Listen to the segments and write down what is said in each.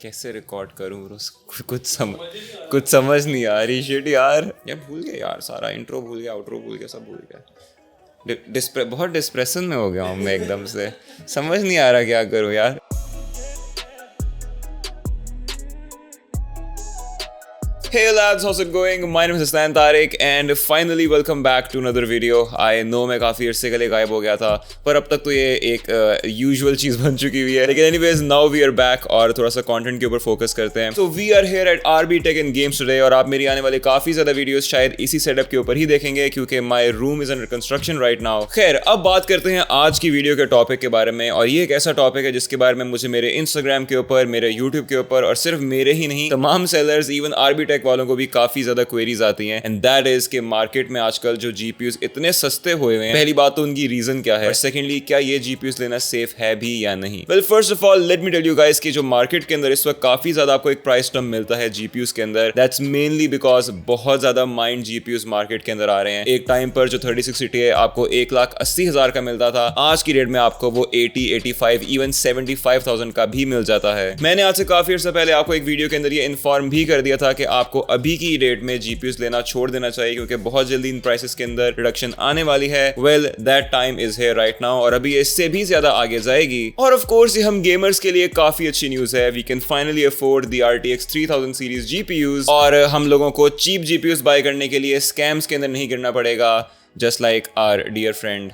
कैसे रिकॉर्ड करूँ ब्रो, कुछ समझ नहीं आ रही शिट यार भूल गया यार, सारा इंट्रो भूल गया, आउट्रो भूल गया, सब भूल गया। बहुत डिस्प्रेशन में हो गया हूँ मैं एकदम से, समझ नहीं आ रहा क्या करूँ यार। Hey lads, how's it going? My name is Hassan Tariq and finally welcome back to another video. I know मैं काफ़ी अर्से के लिए गायब हो गया था, पर अब तक तो ये एक यूजुअल चीज़ बन चुकी हुई है। लेकिन anyways, now we are back और थोड़ा सा कंटेंट के ऊपर फोकस करते हैं। So we are here at RB Tech and Games today और आप मेरी आने वाले काफ़ी ज़्यादा वीडियोस शायद इसी सेटअप के ऊपर ही देखेंगे क्योंकि my room is under construction right now। खैर, अब बात करते हैं आज की वीडियो के टॉपिक के बारे में, और ये एक ऐसा टॉपिक है जिसके बारे में मुझे मेरे इंस्टाग्राम के ऊपर, मेरे यूट्यूब के ऊपर, और सिर्फ मेरे ही नहीं तमाम सेलर्स, इवन RB Tech वालों को भी काफी ज्यादा क्वेरीज आती हैं। एंड दैट इज कि मार्केट में आजकल जो जीपीयूज इतने सस्ते हुए हैं, पहली बात तो उनकी रीजन क्या है, और सेकेंडली क्या ये जीपीयूज लेना सेफ है भी या नहीं। Well, first of all let me tell you guys कि जो मार्केट के अंदर इस वक्त काफी ज्यादा आपको एक प्राइस टर्म मिलता है जीपीयूज के अंदर, दैट्स मेनली बिकॉज बहुत ज्यादा माइंड जीपीयूज मार्केट के अंदर आ रहे हैं। एक टाइम पर जो 3060 है आपको 1,80,000 का मिलता था, आज की रेट में आपको वो 80, 85, इवन 75,000 का भी मिल जाता है। मैंने आज से काफी अर्से पहले आपको एक वीडियो के अंदर ये इन्फॉर्म भी कर दिया था कि आपको अभी की रेट में जीपीयूज लेना छोड़ देना चाहिए क्योंकि बहुत जल्दी इन प्राइसेस के अंदर रिडक्शन आने वाली है। Well, that time is here right now, और अभी इससे भी ज्यादा आगे जाएगी। और ऑफ कोर्स ये हम गेमर्स के लिए काफी अच्छी न्यूज है। We can finally afford the RTX 3000 series GPUs, और हम लोगों को चीप जीपीयूज बाय करने के लिए स्कैम्स के अंदर नहीं गिरना पड़ेगा, just like our dear friend,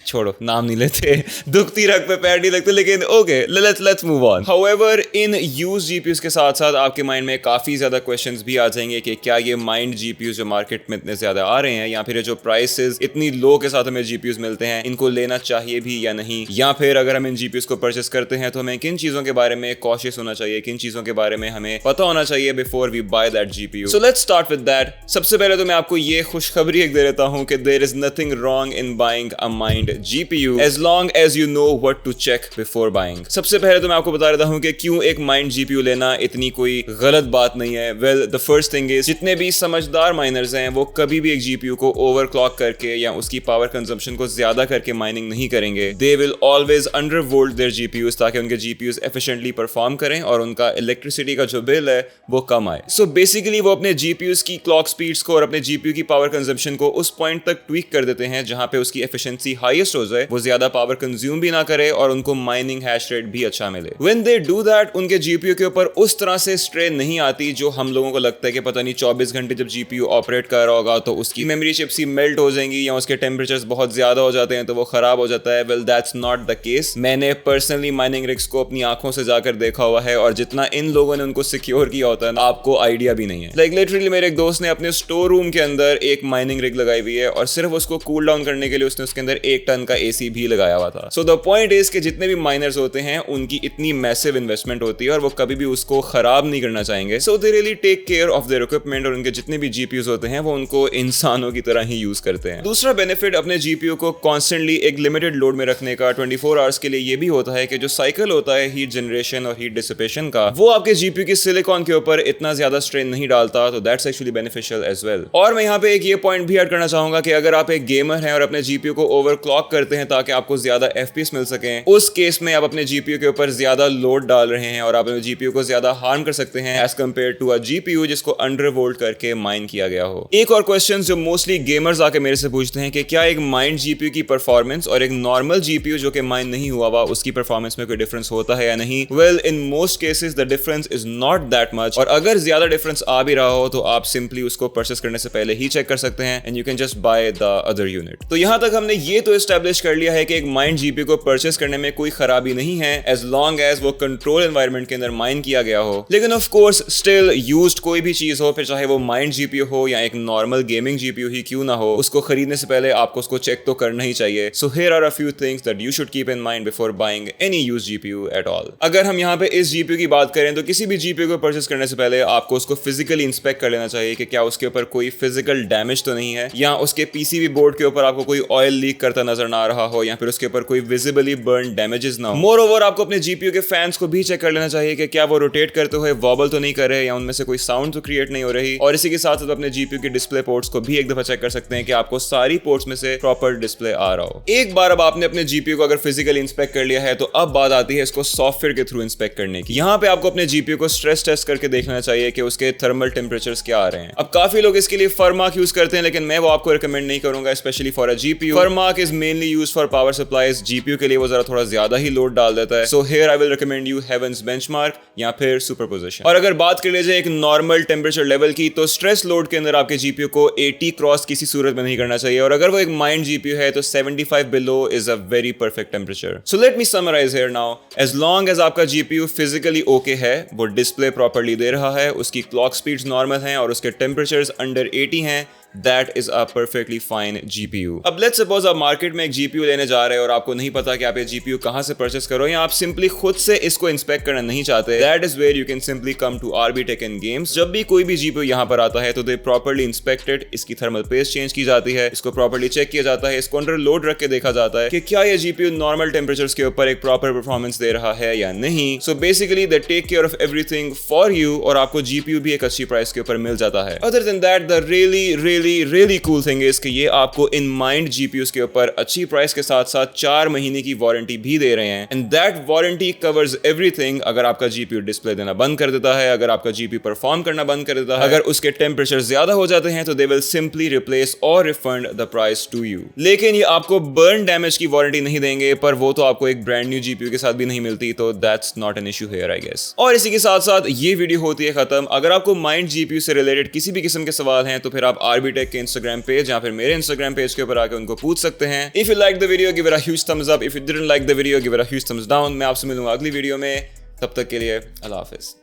छोड़ो नाम नहीं लेते, दुखती रग पे पैर नहीं लगते, लेकिन okay let's move on. However, in use GPUs के साथ साथ आपके माइंड में काफी ज्यादा क्वेश्चंस भी आ जाएंगे कि क्या ये माइंड जीपीयूज जो मार्केट में इतने ज्यादा आ रहे हैं, या फिर जो प्राइसेस इतनी लो के साथ हमें जीपीयूज मिलते हैं, इनको लेना चाहिए भी या नहीं, या फिर अगर हम इन जीपीयूज को परचेस करते हैं तो हमें किन चीजों के बारे में कॉशियस होना चाहिए, किन चीजों के बारे में हमें पता होना चाहिए before we buy that GPU. So let's start with that. सबसे पहले तो मैं आपको ये खुशखबरी एक दे देता हूं कि there is nothing wrong in buying a mined GPU as long as you know what to check before buying। सबसे पहले तो मैं आपको बता देता हूं कि क्यों एक माइंड जीपीयू लेना इतनी कोई गलत बात नहीं है। Well, the first thing is, जितने भी समझदार माइनर्स हैं वो कभी भी एक जीपीयू को ओवरक्लॉक करके या उसकी पावर कंजम्पशन को ज्यादा करके माइनिंग नहीं करेंगे। They will always undervolt their GPUs ताकि उनके जीपीयूज एफिशिएंटली परफॉर्म करें और उनका इलेक्ट्रिसिटी का जो बिल है वो कम आए। सो बेसिकली वो अपने जीपीयूज की क्लॉक स्पीड्स को और अपने जीपीयू की पावर कंजम्पशन को उस पॉइंट तक ट्वीक कर देते हैं जहां पे उसकी एफिशिएंसी हाईएस्ट हो जाए, वो ज्यादा पावर कंज्यूम भी ना करे और उनको माइनिंग हैश रेट भी अच्छा मिले। When they do that, उनके जीपीयू के ऊपर उस तरह से स्ट्रेन नहीं आती जो हम लोगों को लगता है कि पता नहीं 24 घंटे जब जीपीयू ऑपरेट कर रहा होगा तो उसकी मेमोरी चिप्स ही मेल्ट हो जाएंगी या उसके टेम्परेचर्स बहुत ज्यादा हो जाते हैं तो वो खराब हो जाता है। Well, that's not the case. मैंने पर्सनली माइनिंग रिग्स को अपनी आंखों से जाकर देखा हुआ है, और जितना इन लोगों ने उनको सिक्योर किया होता है आपको आइडिया भी नहीं है। लाइक लिटरली मेरे एक दोस्त ने अपने स्टोर रूम के अंदर एक माइनिंग रिग लगाई हुई है और सिर्फ उसको कूल डाउन करने के लिए उसने उसके अंदर 1 टन का एसी भी लगाया हुआ था। सो द पॉइंट इज कि जितने भी माइनर्स होते हैं उनकी इतनी मैसिव इन्वेस्टमेंट होती है और वो कभी भी उसको खराब नहीं करना चाहेंगे। So they really take care of their equipment, और उनके जितने भी जीपीयूज होते हैं वो उनको इंसानों की तरह ही यूज करते हैं। दूसरा बेनिफिट अपने जीपीयू को कॉन्स्टेंटली एक लिमिटेड लोड में रखने का 24 आवर्स के लिए ये भी होता है कि जो साइकिल होता है हीट जनरेशन और हीट डिसिपेशन का, वो आपके जीपीयू के सिलिकॉन के ऊपर इतना ज्यादा स्ट्रेन नहीं डालता, तो that's actually beneficial as well. और मैं यहाँ पे एक ये पॉइंट भी ऐड करना चाहूंगा कि अगर आप एक गेमर हैं और अपने जीपीयू को ओवरक्लॉक करते हैं ताकि आपको ज्यादा एफपीएस मिल सके, उस केस में आप अपने जीपीयू के ऊपर ज्यादा लोड डाल रहे हैं और आप अपने जीपीयू को ज्यादा हार्म कर सकते हैं as compare to a GPU जिसको अंडरवोल्ट करके माइन किया गया हो। एक और क्वेश्चन जो मोस्टली गेमर्स आके मेरे से पूछते हैं कि क्या एक माइंड जीपीयू की परफॉर्मेंस और एक नॉर्मल जीपीयू जो कि माइन नहीं हुआ हुआ उसकी परफॉर्मेंस में कोई डिफरेंस होता है या नहीं। Well, in most cases the difference is not that much, और अगर ज्यादा डिफरेंस आ भी रहा हो तो आप सिंपली उसको परचेस करने से पहले ही चेक कर सकते हैं and you can just by the other unit. तो यहां तक हमने ये तो एस्टैब्लिश कर लिया है कि एक माइंड जीपीयू को परचेस करने में कोई खराबी नहीं है एज लॉन्ग एज वो कंट्रोल एनवायरनमेंट के अंदर माइन किया गया हो। लेकिन ऑफ कोर्स स्टिल यूज्ड कोई भी चीज हो, फिर चाहे वो माइंड जीपीयू हो या एक नॉर्मल गेमिंग जीपीयू ही क्यों ना हो, उसको खरीदने से पहले आपको उसको चेक तो करना ही चाहिए। So here are a few things that you should keep in mind before buying any used GPU at all. अगर हम यहाँ पे इस जीपीयू की बात करें तो किसी भी जीपीयू को परचेस करने से पहले आपको उसको फिजिकली इंस्पेक्ट कर लेना चाहिए कि क्या उसके ऊपर कोई फिजिकल डैमेज तो नहीं है, या उसके पीसीबी बोर्ड के ऊपर आपको कोई ऑयल लीक करता नजर ना आ रहा हो या फिर उसके ऊपर कोई विजिबली बर्न डैमेजेस ना हो। मोर ओवर आपको अपने जीपीयू के फैंस को भी चेक कर लेना चाहिए कि क्या वो रोटेट करते हुए वॉबल तो नहीं कर रहे या उनमें से कोई साउंड तो क्रिएट नहीं हो रही। और इसी के साथ साथ अपने जीपीयू के डिस्प्ले पोर्ट्स को भी एक दफा चेक कर सकते हैं कि आपको सारी पोर्ट्स में से प्रॉपर डिस्प्ले आ रहा हो। एक बार अब आपने अपने जीपीयू को अगर फिजिकली इंस्पेक्ट कर लिया है तो अब बात आती है इसको सॉफ्टवेयर के थ्रू इंस्पेक्ट करने की। यहाँ पे आपको अपने जीपीयू को स्ट्रेस टेस्ट करके देखना चाहिए कि उसके थर्मल टेम्परेचर्स क्या आ रहे हैं। अब काफी लोग इसके लिए फर्माक यूज करते हैं, लेकिन मैं वो आपको रिकमेंड नहीं करूंगा, स्पेशली फॉर अ जीपीयू। फर्माक is mainly used for power supplies. GPU के लिए वो जरा थोड़ा ज्यादा ही लोड डाल देता है। So here I will recommend you Heaven's benchmark या फिर सुपरपोजिशन। और अगर बात कर लीजिए एक नॉर्मल टेम्परेचर लेवल की, तो स्ट्रेस लोड के अंदर आपके जीपीयू को 80 क्रॉस किसी सूरत में नहीं करना चाहिए। और अगर वो एक माइंड जीपीयू है तो 75 below is a very perfect temperature. So let me summarize here now. As long as आपका जीपीयू फिजिकली ओके है, वो डिस्प्ले प्रॉपर्ली दे रहा है, उसकी क्लॉक स्पीड्स नॉर्मल हैं और उसके टेम्परेचर्स अंडर 80 हैं, that is a perfectly fine GPU. अब let's suppose आप मार्केट में एक GPU लेने जा रहे हो और आपको नहीं पता कि आप ये GPU कहां से परचेस करो, या आप सिंपली खुद से इसको इंस्पेक्ट करना नहीं चाहते। That is where you can simply come to RB Tech and Games. जब भी कोई भी GPU यहां पर आता है तो they properly inspected, इसकी थर्मल पेस्ट चेंज की जाती है, इसको प्रॉपर्ली चेक किया जाता है, इसको अंडर लोड रख के देखा जाता है कि क्या ये GPU नॉर्मल टेम्परेचर्स के ऊपर एक प्रॉपर परफॉर्मेंस दे रहा है या नहीं। So basically they take care of everything for you और आपको GPU भी एक अच्छी प्राइस के ऊपर मिल जाता है। Other than that, the really cool thing is कि ये आपको इन माइंड जीपीयूज के ऊपर अच्छी प्राइस के साथ साथ 4 महीने की वारंटी भी दे रहे हैं। And that warranty covers everything. अगर आपका जीपीयू डिस्प्ले देना बंद कर देता है, अगर आपका जीपीयू परफॉर्म करना बंद कर देता है, अगर उसके टेम्परेचर ज्यादा हो जाते हैं तो दे विल सिंपली रिप्लेस और refund the price to you. लेकिन ये आपको बर्न डैमेज की वारंटी नहीं देंगे, पर वो तो आपको एक ब्रांड न्यू जीपीयू के साथ भी नहीं मिलती, तो that's not an issue here I guess. और इसी के साथ साथ ये वीडियो होती है खत्म। अगर आपको माइंड जीपीयू से रिलेटेड किसी भी किस्म के सवाल हैं तो फिर आप आरबी टेक के इंस्टाग्राम पेज या फिर मेरे इंस्टाग्राम पेज के ऊपर आके उनको पूछ सकते हैं। If you like the video give it a huge thumbs up, if you didn't like the video give it a huge thumbs down. मैं आपसे मिलूंगा अगली वीडियो में, तब तक के लिए अल्लाह हाफिज।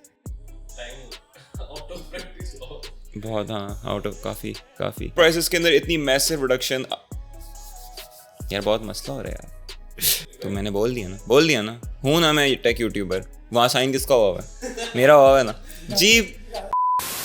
बहुत आउट ऑफ काफी प्राइसेस के अंदर इतनी मैसिव रिडक्शन, यार बहुत मसला हो रहा है यार। तो मैंने बोल दिया ना हूं ना मैं टेक यूट्यूबर। वहां साइन किसका हुआ है? मेरा हुआ है ना जी।